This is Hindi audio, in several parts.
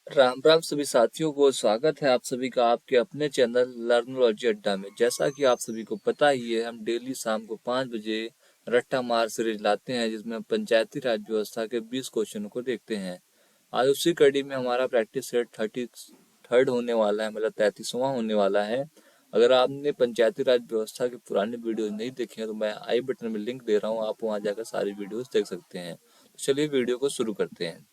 राम राम सभी साथियों को स्वागत है आप सभी का आपके अपने चैनल लर्नोलॉजी अड्डा में। जैसा कि आप सभी को पता ही है, हम डेली शाम को 5 बजे रट्टा मार सीरीज लाते हैं, जिसमें हम पंचायती राज व्यवस्था के 20 क्वेश्चनों को देखते हैं। आज उसी कड़ी में हमारा प्रैक्टिस सेट 33rd होने वाला है, मतलब 33वां होने वाला है। अगर आपने पंचायती राज व्यवस्था की पुरानी वीडियो नहीं देखी है तो मैं आई बटन में लिंक दे रहा हूँ, आप वहाँ जाकर सारी वीडियोस देख सकते हैं। तो चलिए वीडियो को शुरू करते हैं।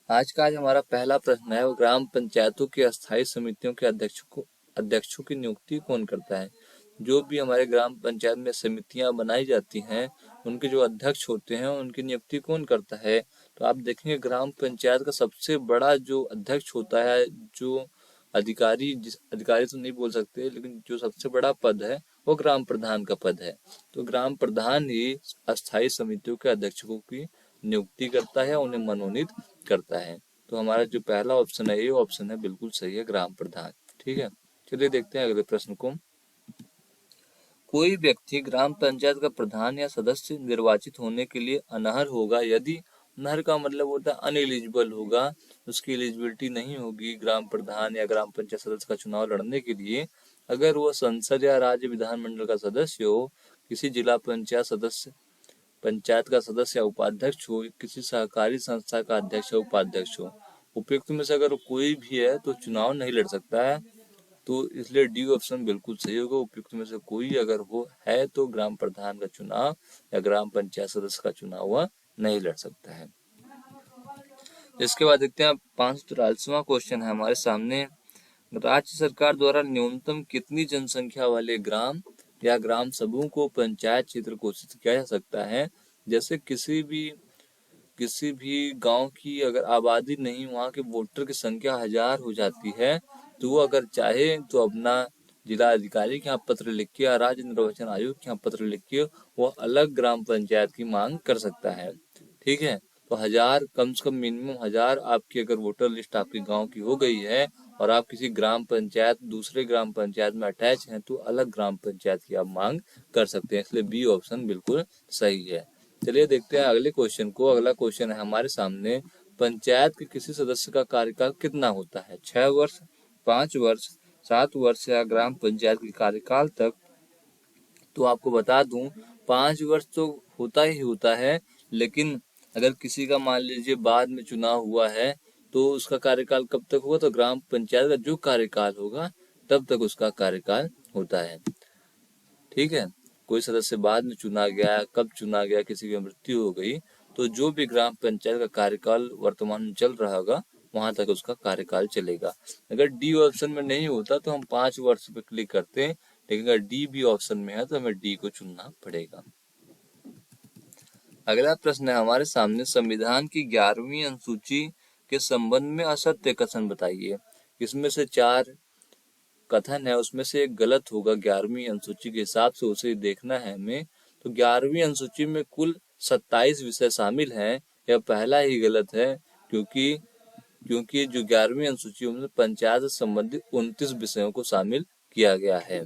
आज हमारा पहला प्रश्न है, वो ग्राम पंचायतों की अस्थायी समितियों के अध्यक्षों की नियुक्ति कौन करता है। जो भी हमारे ग्राम पंचायत में समितियां बनाई जाती हैं, उनके जो अध्यक्ष होते हैं उनकी नियुक्ति कौन करता है। तो आप देखेंगे ग्राम पंचायत का सबसे बड़ा जो अध्यक्ष होता है, जो अधिकारी तो नहीं बोल सकते, लेकिन जो सबसे बड़ा पद है वो ग्राम प्रधान का पद है। तो ग्राम प्रधान ही अस्थायी समितियों के अध्यक्षों की नियुक्ति करता है, उन्हें मनोनीत करता है। तो हमारा जो पहला ऑप्शन है, ये ऑप्शन है बिल्कुल सही है, ग्राम प्रधान। ठीक है, चलिए देखते हैं अगले प्रश्न को। कोई व्यक्ति ग्राम पंचायत का प्रधान या सदस्य निर्वाचित होने के लिए अनर्ह होगा यदि, अनर्ह का मतलब होता है अनएलिजिबल होगा, उसकी एलिजिबिलिटी नहीं होगी ग्राम प्रधान या ग्राम पंचायत सदस्य का चुनाव लड़ने के लिए, अगर वो संसद या राज्य विधानमंडल का सदस्य हो, किसी जिला पंचायत का सदस्य या उपाध्यक्ष हो, किसी सहकारी संस्था का अध्यक्ष या उपाध्यक्ष हो। उपयुक्त में से अगर कोई भी है तो चुनाव नहीं लड़ सकता है, तो इसलिए डी ऑप्शन बिल्कुल सही होगा। उपयुक्त में से कोई अगर वो है तो ग्राम प्रधान का चुनाव या ग्राम पंचायत सदस्य का चुनाव वह नहीं लड़ सकता है। इसके बाद देखते हैं 543वां क्वेश्चन है हमारे सामने। राज्य सरकार द्वारा न्यूनतम कितनी जनसंख्या वाले ग्राम या ग्राम समूह को पंचायत क्षेत्र घोषित किया जा सकता है। जैसे किसी भी गांव की अगर आबादी नहीं, वहां के वोटर की संख्या 1000 हो जाती है, तो वो अगर चाहे तो अपना जिला अधिकारी के यहाँ पत्र लिख के या राज्य निर्वाचन आयोग के यहाँ पत्र लिख के वो अलग ग्राम पंचायत की मांग कर सकता है। ठीक है, तो 1000 कम से कम मिनिमम 1000 आपकी अगर वोटर लिस्ट आपके गांव की हो गई है और आप किसी ग्राम पंचायत दूसरे ग्राम पंचायत में अटैच हैं, तो अलग ग्राम पंचायत की आप मांग कर सकते हैं। इसलिए बी ऑप्शन बिल्कुल सही है। चलिए देखते हैं अगले क्वेश्चन को। अगला क्वेश्चन है हमारे सामने, पंचायत के किसी सदस्य का कार्यकाल कितना होता है। 6 वर्ष, 5 वर्ष, 7 वर्ष या ग्राम पंचायत के कार्यकाल तक। तो आपको बता दूं, 5 वर्ष तो होता ही होता है, लेकिन अगर किसी का मान लीजिए बाद में चुनाव हुआ है तो उसका कार्यकाल कब तक होगा, तो ग्राम पंचायत का जो कार्यकाल होगा तब तक उसका कार्यकाल होता है। ठीक है, कोई सदस्य बाद में चुना गया, कब चुना गया, किसी की मृत्यु हो गई, तो जो भी ग्राम पंचायत का कार्यकाल वर्तमान में चल रहा होगा वहां तक उसका कार्यकाल चलेगा। अगर डी ऑप्शन में नहीं होता तो हम 5 वर्ष पे क्लिक करते हैं, लेकिन अगर डी भी ऑप्शन में है तो हमें डी को चुनना पड़ेगा। अगला प्रश्न है हमारे सामने, संविधान की 11वीं अनुसूची के संबंध में असत्य कथन बताइए। इसमें से 4 कथन है, उसमें से एक गलत होगा। 11वीं अनुसूची के हिसाब से उसे देखना है हमें। तो 11वीं अनुसूची में कुल 27 विषय शामिल हैं, यह पहला ही गलत है, क्योंकि क्योंकि जो 11वीं अनुसूची में पंचायत से संबंधित 29 विषयों को शामिल किया गया है।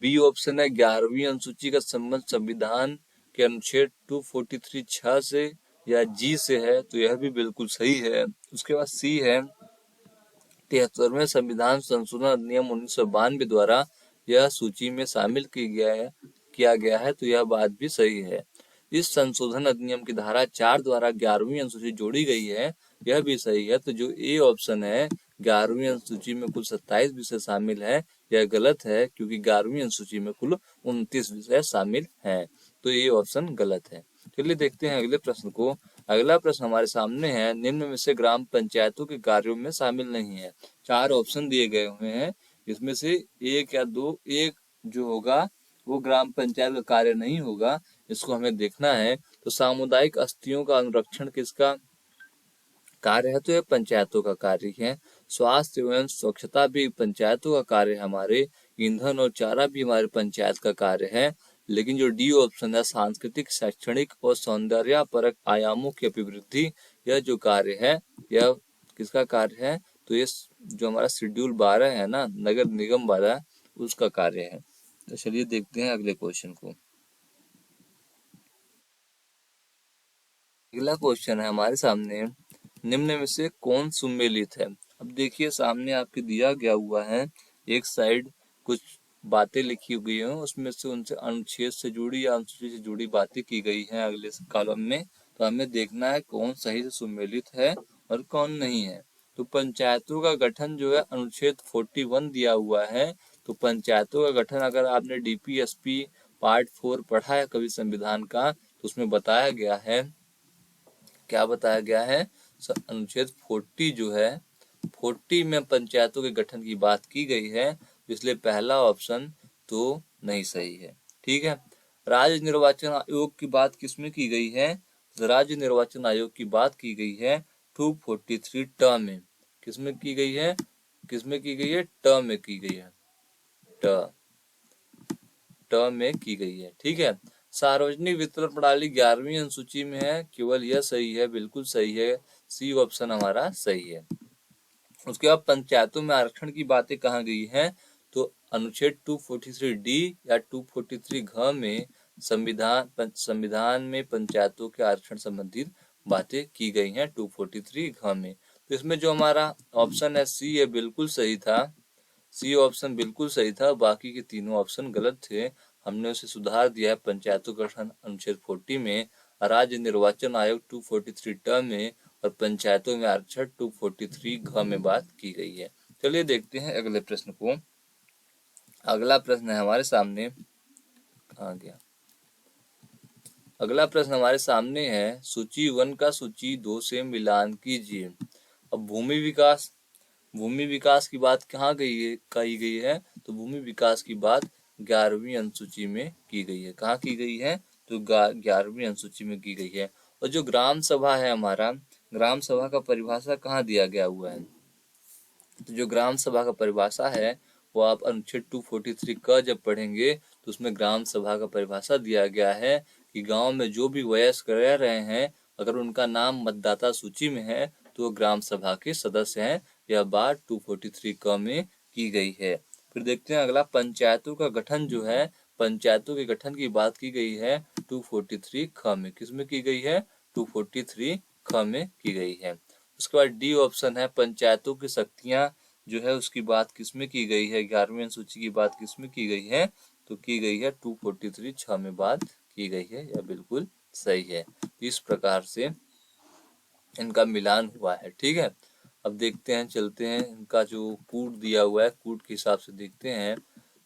बी ऑप्शन है, 11वीं अनुसूची का संबंध संविधान के अनुच्छेद 243(6) से या जी से है, तो यह भी बिल्कुल सही है। उसके बाद सी है, 73वें संविधान संशोधन अधिनियम 1992 द्वारा यह सूची में शामिल किया गया है, तो यह बात भी सही है। इस संशोधन अधिनियम की धारा 4 द्वारा 11वीं अनुसूची जोड़ी गई है, यह भी सही है। तो जो ए ऑप्शन है, 11वीं अनुसूची में कुल 27 विषय शामिल है, यह गलत है, क्योंकि 11वीं अनुसूची में कुल 29 विषय शामिल हैं। तो ये ऑप्शन गलत है। चलिए देखते हैं अगले प्रश्न को। अगला प्रश्न हमारे सामने है, निम्न में से ग्राम पंचायतों के कार्यों में शामिल नहीं है। 4 ऑप्शन दिए गए हुए हैं, इसमें से एक या दो, एक जो होगा वो ग्राम पंचायत का कार्य नहीं होगा, इसको हमें देखना है। तो सामुदायिक अस्थियों का अनुरक्षण किसका कार्य है, तो यह पंचायतों का कार्य है। स्वास्थ्य एवं स्वच्छता भी पंचायतों का कार्य है हमारे। ईंधन और चारा भी हमारे पंचायत का कार्य है। लेकिन जो डी ऑप्शन है, सांस्कृतिक, शैक्षणिक और सौंदर्यपरक आयामों की अभिवृद्धि, यह जो कार्य है यह किसका कार्य है, तो ये जो हमारा शेड्यूल 12 है ना, नगर निगम 12, उसका कार्य है। तो चलिए देखते हैं अगले क्वेश्चन को। अगला क्वेश्चन है हमारे सामने, निम्न में से कौन सुमेलित है। अब देखिए सामने आपके दिया गया हुआ है, एक साइड कुछ बातें लिखी हुई हैं, उसमें से उनसे अनुच्छेद से जुड़ी या अनुसूची से जुड़ी बातें की गई हैं अगले कॉलम में। तो हमें देखना है कौन सही से सुमेलित है और कौन नहीं है। तो पंचायतों का गठन जो है अनुच्छेद 41 दिया हुआ है। तो पंचायतों का गठन अगर आपने डीपीएसपी पार्ट 4 पढ़ा है कभी संविधान का, तो उसमें बताया गया है, क्या बताया गया है, अनुच्छेद 40 जो है 40 में पंचायतों के गठन की बात की गई है, इसलिए पहला ऑप्शन तो नहीं सही है। ठीक है। राज्य निर्वाचन आयोग की बात किसमें की गई है, राज्य निर्वाचन आयोग की बात की गई है 243 ट में। किसमें की गई है, किसमें की गई है, ट में की गई है, ट में की गई है। ठीक है। सार्वजनिक वितरण प्रणाली 11वीं अनुसूची में है, केवल यह सही है, बिल्कुल सही है, सी ऑप्शन हमारा सही है। उसके बाद पंचायतों में आरक्षण की बातें कहाँ गई हैं, तो अनुच्छेद 243 डी या 243 घ में संविधान में पंचायतों के आरक्षण संबंधित बातें की गई हैं 243 घ में। तो इसमें जो हमारा ऑप्शन है सी है बिल्कुल सही था, सी ऑप्शन बिल्कुल सही था, बाकी के तीनों ऑप्शन गलत थे। हमने उसे सुधार दिया है पंचायतों का गठन अनुच्छेद 40 में, राज्य निर्वाचन आयोग 243 ट में और पंचायतों में आरक्षण 243 घ में बात की गई है। चलिए देखते हैं अगले प्रश्न को। अगला प्रश्न है हमारे सामने, कहाँ गया, अगला प्रश्न हमारे सामने है, सूची 1 का सूची 2 से मिलान कीजिए। अब भूमि विकास की बात कहाँ कही गई है, तो भूमि विकास की बात 11वीं अनुसूची में की गई है। कहाँ की गई है, तो 11वीं अनुसूची में की गई है। और जो ग्राम सभा है हमारा, ग्राम सभा का परिभाषा कहाँ दिया गया हुआ है, तो जो ग्राम सभा का परिभाषा है वो आप अनुच्छेद 243 का जब पढ़ेंगे तो उसमें ग्राम सभा का परिभाषा दिया गया है कि गांव में जो भी वयस्क रह रहे हैं, अगर उनका नाम मतदाता सूची में है तो वो ग्राम सभा के सदस्य हैं। यह बात 243 क में की गई है। फिर देखते हैं अगला, पंचायतों का गठन जो है, पंचायतों के गठन की बात की गई है 243 ख में। किसमें की गई है, 243 ख में की गई है। उसके बाद डी ऑप्शन है, पंचायतों की शक्तियां जो है उसकी बात किसमें की गई है, 11वीं अनुसूची की बात किसमें की गई है, तो की गई है 243 6 में बात की गई है। यह बिल्कुल सही है। इस प्रकार से इनका मिलान हुआ है। ठीक है। अब देखते हैं, चलते हैं, इनका जो कूट दिया हुआ है कूट के हिसाब से देखते हैं।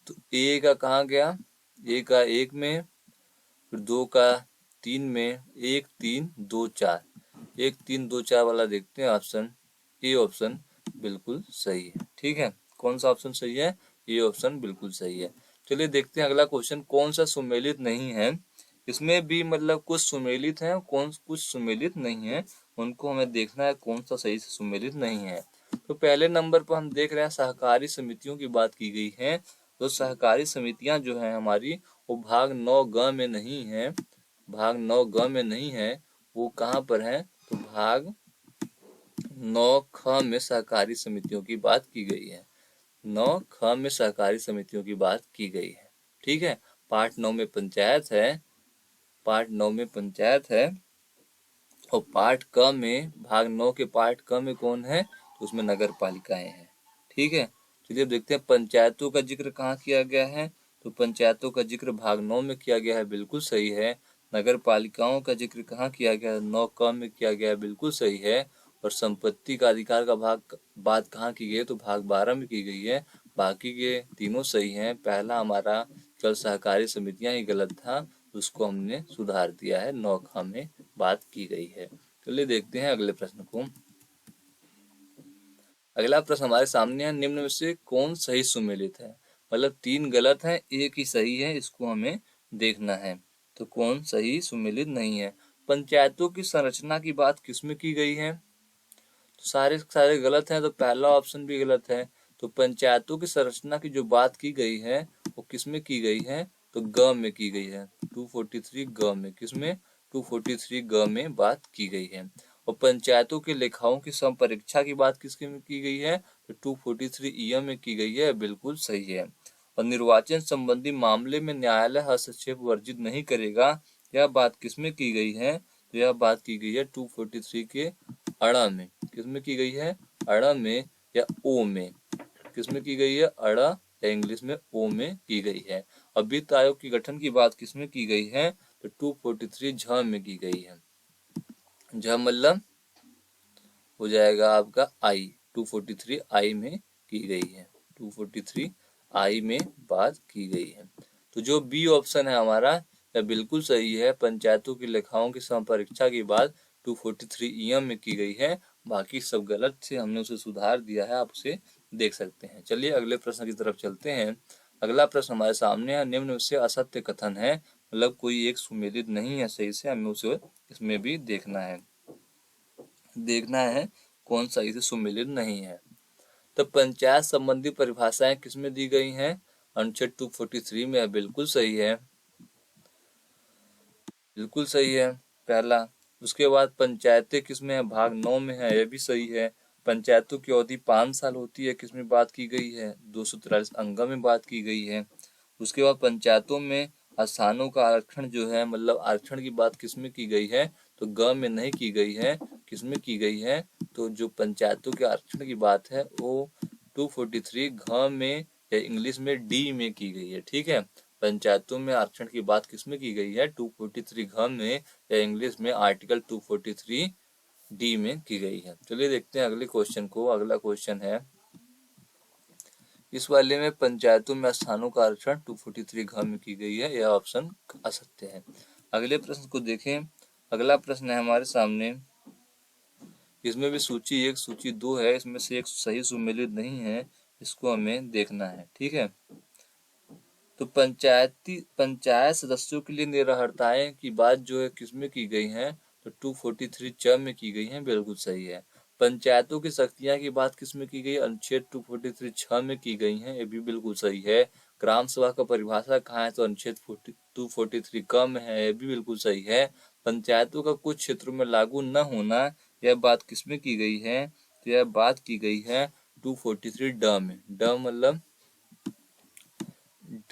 तो ए का कहाँ गया, ए का 1 में, फिर 2 का 3 में, 1 3 2 4, 1 3 2 4 वाला देखते हैं ऑप्शन, ए ऑप्शन बिल्कुल सही है। ठीक है। कौन सा ऑप्शन सही है, ए ऑप्शन बिल्कुल सही है। चलिए देखते हैं अगला क्वेश्चन, कौन सा सुमेलित नहीं है। इसमें भी मतलब कुछ सुमेलित है, कौन कुछ सुमेलित नहीं है, उनको हमें देखना है कौन सा सही से सुमेलित नहीं है। तो पहले नंबर पर हम देख रहे हैं सहकारी समितियों की बात की गई है। तो सहकारी समितियां जो है हमारी वो भाग 9 ग में नहीं है, भाग 9 ग में नहीं है, वो कहाँ पर है, तो भाग 9 ख में सहकारी समितियों की बात की गई है। 9 ख में सहकारी समितियों की बात की गई है। ठीक है। पार्ट 9 में पंचायत है, पार्ट 9 में पंचायत है, और पार्ट क में, भाग 9 के पार्ट क में कौन है, तो उसमें नगर पालिकाएं हैं। ठीक है। चलिए अब देखते हैं पंचायतों का जिक्र कहाँ किया गया है, तो पंचायतों का जिक्र भाग 9 में किया गया है, बिल्कुल सही है। नगर पालिकाओं का जिक्र कहाँ किया गया है, 9 क में किया गया है, बिल्कुल सही है। और संपत्ति का अधिकार का बात कहाँ की गई है, तो भाग 12 में की गई है। बाकी के तीनों सही हैं। पहला हमारा केवल सहकारी समितियां ही गलत था, उसको हमने सुधार दिया है, 9 ख में बात की गई है। चलिए देखते हैं अगले प्रश्न को। अगला प्रश्न हमारे सामने है, निम्न में से कौन सही सुमेलित है, मतलब 3 गलत है, एक ही सही है, इसको हमें देखना है। तो कौन सही सुमेलित नहीं है। पंचायतों की संरचना की बात किसमें की गई है, तो सारे गलत हैं, तो पहला ऑप्शन भी गलत है। तो पंचायतों की संरचना की जो बात की गई है वो किसमें की गई है, तो ग में की गई है, 243 ग में। किसमें, 243 ग में बात की गई है। और पंचायतों के लेखाओं की संपरीक्षा की बात किसके में की गई है, तो 243 ई में की गई है, बिल्कुल सही है। और निर्वाचन संबंधी मामले में न्यायालय हस्तक्षेप वर्जित नहीं करेगा, यह बात किसमें की गई है, तो यह बात की गई है 243 के अड़ा में, किसमें की गई है, अड़ा में या ओ में, किसमें की गई है, अड़ा या इंग्लिश में ओ में की गई है। अब वित्त आयोग की गठन की बात किसमें की गई है, तो 243 झ में की गई है। झ मतलब हो जाएगा आपका आई, 243 आई में की गई है, 243 आई में बात की गई है। तो जो बी ऑप्शन है हमारा यह बिल्कुल सही है, पंचायतों की लेखाओं की समपरीक्षा की बात 243 ईएम में की गई है, बाकी सब गलत थे, हमने उसे सुधार दिया है, आप उसे देख सकते हैं। चलिए अगले प्रश्न की तरफ चलते हैं। अगला प्रश्न हमारे सामने है, निम्न में से असत्य कथन है, मतलब कोई एक सुमेलित नहीं है सही से, हमें उसे इसमें भी देखना है कौन सही से सुमेलित नहीं है। तो पंचायत संबंधी परिभाषाएं किसमें दी गई हैं, अनुच्छेद 243 में है, बिल्कुल सही है, बिल्कुल सही है पहला। उसके बाद पंचायतें किसमें है, भाग 9 में है, यह भी सही है। पंचायतों की अवधि 5 साल होती है, किसमें बात की गई है, 243 अंग में बात की गई है। उसके बाद पंचायतों में स्थानों का आरक्षण जो है, मतलब आरक्षण की बात किसमें की गई है, तो ग में नहीं की गई है, किसमें की गई है, तो जो पंचायतों के आरक्षण की बात है वो 243 घ में या इंग्लिश में डी में की गई है। ठीक है, पंचायतों में आरक्षण की बात किसमें की गई है, 243 घ में या इंग्लिश में आर्टिकल 243 डी में की गई है। चलिए देखते हैं अगले क्वेश्चन को। अगला क्वेश्चन है, इस वाले में पंचायतों में स्थानों का आरक्षण 243 घ में की गई है, यह ऑप्शन असत्य है। अगले प्रश्न को देखें। अगला प्रश्न है हमारे सामने, इसमें भी सूची 1 सूची 2 है, इसमें से एक सही सुमेलित नहीं है, इसको हमें देखना है। ठीक है, तो पंचायत सदस्यों के लिए निरर्हताएं की बात जो है किसमें की गई है, तो 243 च में की गई है, बिल्कुल सही है। पंचायतों की शक्तियां की बात किसमें की गई, अनुच्छेद 243 छ में की गई है, ये भी बिल्कुल सही है। ग्राम सभा का परिभाषा कहाँ है, तो अनुच्छेद 243 क में है, ये भी बिल्कुल सही है। पंचायतों का कुछ क्षेत्रों में लागू न होना, यह बात किसमें की गई है, तो यह बात की गई है 243 ड में। ड मतलब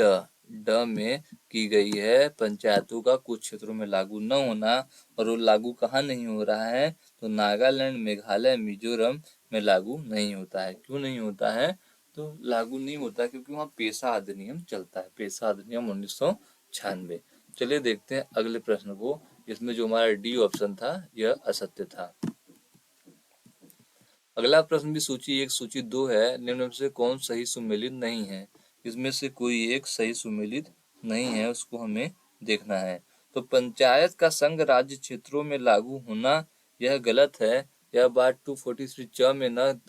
ड ड में की गई है, पंचायतों का कुछ क्षेत्रों में लागू न होना। और वो लागू कहाँ नहीं हो रहा है, तो नागालैंड, मेघालय, मिजोरम में लागू नहीं होता है। क्यों नहीं होता है, तो लागू नहीं होता क्योंकि वहाँ पेशा अधिनियम चलता है, पेशा अधिनियम 1996। चलिए देखते हैं अगले प्रश्न को। इसमें जो हमारा डी ऑप्शन था यह असत्य था। अगला प्रश्न भी सूची 1 सूची 2 है, निम्न में से कौन सही सुमेलित नहीं है, इसमें से कोई एक सही सुमेलित नहीं है, उसको हमें देखना है। तो पंचायत का संघ राज्य क्षेत्रों में लागू होना, यह गलत है, यह बात 243 च में न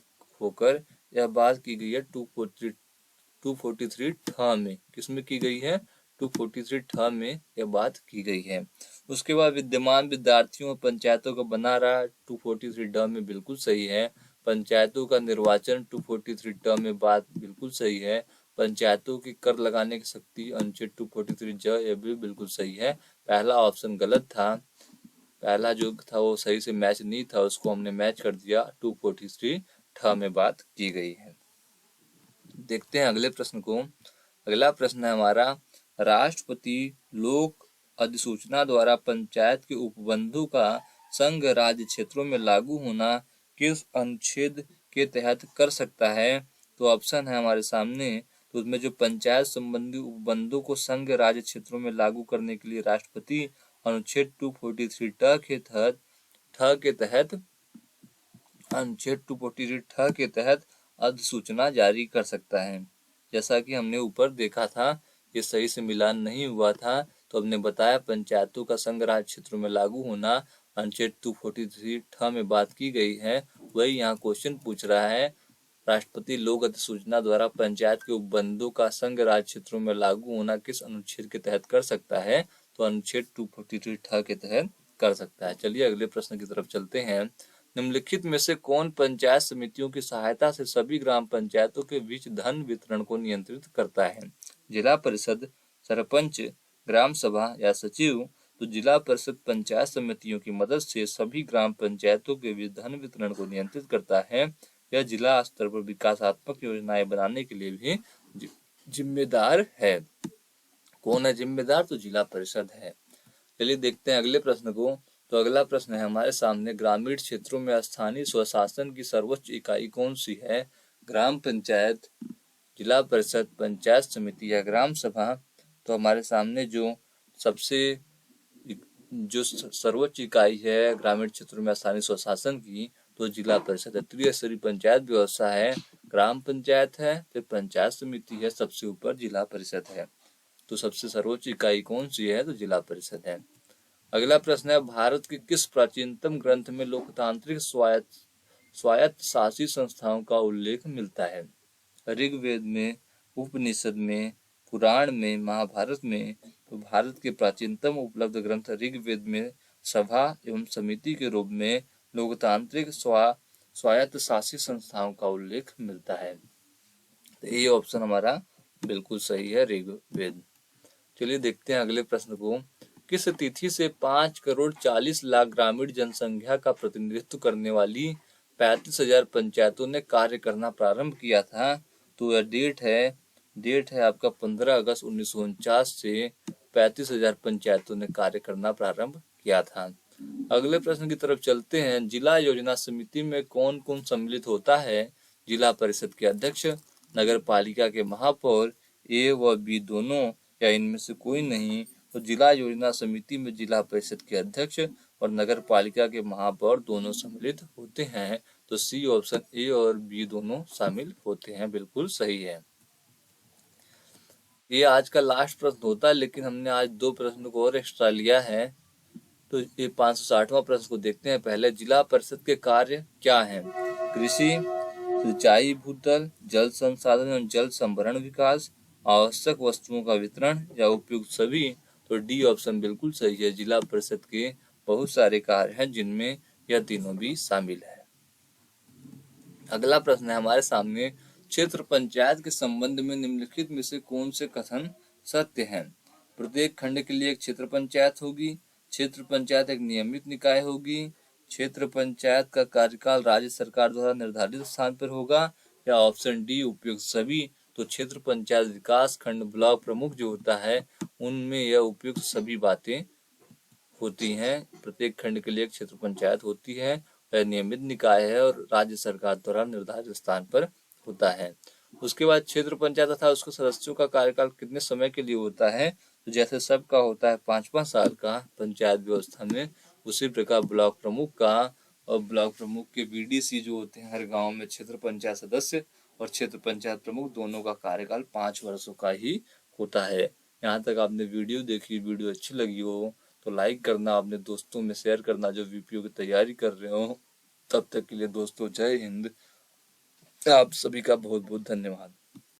होकर यह बात की गई है 243 ठ में, किसमें की गई है, 243 ठ में यह बात की गई है। उसके बाद विद्यमान विद्यार्थियों और पंचायतों का बना रहा 243 ड में, बिल्कुल सही है। पंचायतों का निर्वाचन 243 ड में बात बिल्कुल सही है। पंचायतों की कर लगाने की शक्ति अनुच्छेद 243 ज, यह भी बिल्कुल सही है। पहला ऑप्शन गलत था, पहला जो था वो सही से मैच नहीं था, उसको हमने मैच कर दिया, 243 ठ में बात की गई है। देखते हैं अगले प्रश्न को। अगला प्रश्न है हमारा, राष्ट्रपति लोक अधिसूचना द्वारा पंचायत के उपबंधों का संघ राज्य क्षेत्रों में लागू होना किस अनुच्छेद के तहत कर सकता है, तो ऑप्शन है हमारे सामने। तो उसमें जो पंचायत संबंधी उपबंधों को संघ राज्य क्षेत्रों में लागू करने के लिए राष्ट्रपति अनुच्छेद 243 अनुच्छेद 243 ठ के तहत अधिसूचना जारी कर सकता है। जैसा कि हमने ऊपर देखा था, ये सही से मिलान नहीं हुआ था, तो हमने बताया पंचायतों का संघ राज्य क्षेत्रों में लागू होना अनुच्छेद 243 ठ में बात की गई है, वही यहाँ क्वेश्चन पूछ रहा है, राष्ट्रपति लोक अधिसूचना द्वारा पंचायत के उपबंधों का संघ राज्य क्षेत्रों में लागू होना किस अनुच्छेद के तहत कर सकता है, तो अनुच्छेद 243 ठ के तहत कर सकता है। चलिए अगले प्रश्न की तरफ चलते हैं। निम्नलिखित में से कौन पंचायत समितियों की सहायता से सभी ग्राम पंचायतों के बीच धन वितरण को नियंत्रित करता है, जिला परिषद, सरपंच, ग्राम सभा या सचिव। तो जिला परिषद पंचायत समितियों की मदद से सभी ग्राम पंचायतों के बीच धन वितरण को नियंत्रित करता है। यह जिला स्तर पर विकासात्मक योजनाएं बनाने के लिए भी जिम्मेदार है। कौन है जिम्मेदार, तो जिला परिषद है। चलिए देखते हैं अगले प्रश्न को। तो अगला प्रश्न है हमारे सामने, ग्रामीण क्षेत्रों में स्थानीय स्वशासन की सर्वोच्च इकाई कौन सी है? ग्राम पंचायत, जिला परिषद, पंचायत समिति या ग्राम सभा? तो हमारे सामने जो सर्वोच्च इकाई है ग्रामीण क्षेत्रों में स्थानीय स्वशासन की, तो जिला परिषद है। त्रिस्तरीय पंचायत व्यवस्था है, ग्राम पंचायत है, फिर पंचायत समिति है, सबसे ऊपर जिला परिषद है। तो सबसे सर्वोच्च इकाई कौन सी है? तो जिला परिषद है। अगला प्रश्न है, भारत के किस प्राचीनतम ग्रंथ में लोकतांत्रिक स्वायत्त शासी संस्थाओं का उल्लेख मिलता है? ऋग्वेद में, उपनिषद में, पुराण में, महाभारत में? तो भारत के प्राचीनतम उपलब्ध ग्रंथ ऋग्वेद में सभा एवं समिति के रूप में लोकतांत्रिक स्वायत्त शासी संस्थाओं का उल्लेख मिलता है। तो ये ऑप्शन हमारा बिल्कुल सही है, ऋग्वेद। चलिए देखते हैं अगले प्रश्न को। किस तिथि से 5,40,00,000 ग्रामीण जनसंख्या का प्रतिनिधित्व करने वाली 35,000 पंचायतों ने कार्य करना प्रारंभ किया था? तो यह डेट है आपका 15 अगस्त 1949 से 35,000 पंचायतों ने कार्य करना प्रारंभ किया था। अगले प्रश्न की तरफ चलते हैं। जिला योजना समिति में कौन कौन सम्मिलित होता है? जिला परिषद के अध्यक्ष, नगर पालिका के महापौर, ए व बी दोनों या इनमें से कोई नहीं? तो जिला योजना समिति में जिला परिषद के अध्यक्ष और नगर पालिका के महापौर दोनों सम्मिलित होते हैं। तो सी ऑप्शन, ए और बी दोनों शामिल होते हैं, बिल्कुल सही है। ये आज का लास्ट प्रश्न होता है, लेकिन हमने आज 2 प्रश्न को और एक्स्ट्रा लिया है। तो ये 560वां प्रश्न को देखते हैं। पहले, जिला परिषद के कार्य क्या हैं? कृषि, सिंचाई, भूतल, जल संसाधन एवं जल संभरण विकास, आवश्यक वस्तुओं का वितरण या उपयुक्त सभी? तो डी ऑप्शन बिल्कुल सही है। जिला परिषद के बहुत सारे कार्य हैं जिनमें यह तीनों भी शामिल है। अगला प्रश्न है हमारे सामने, क्षेत्र पंचायत के संबंध में निम्नलिखित में से कौन से कथन सत्य हैं? प्रत्येक खंड के लिए एक क्षेत्र पंचायत होगी, क्षेत्र पंचायत एक नियमित निकाय होगी, क्षेत्र पंचायत का कार्यकाल राज्य सरकार द्वारा निर्धारित स्थान पर होगा, या ऑप्शन डी उपयुक्त सभी? तो क्षेत्र पंचायत विकास खंड ब्लॉक प्रमुख जो होता है उनमें यह उपयुक्त सभी बातें होती हैं। प्रत्येक खंड के लिए एक क्षेत्र पंचायत होती है, वह नियमित निकाय है और राज्य सरकार द्वारा निर्धारित स्थान पर होता है। उसके बाद क्षेत्र पंचायत तथा उसके सदस्यों का कार्यकाल कितने समय के लिए होता है? तो जैसे सबका होता है 5-5 साल का पंचायत व्यवस्था में, उसी प्रकार ब्लॉक प्रमुख का और ब्लॉक प्रमुख के बीडीसी जो होते हैं हर गांव में, क्षेत्र पंचायत सदस्य और क्षेत्र पंचायत प्रमुख, दोनों का कार्यकाल 5 वर्षों का ही होता है। यहाँ तक आपने वीडियो देखी, वीडियो अच्छी लगी हो तो लाइक करना, अपने दोस्तों में शेयर करना जो वीपीओ की तैयारी कर रहे हो। तब तक के लिए दोस्तों, जय हिंद। आप सभी का बहुत बहुत धन्यवाद।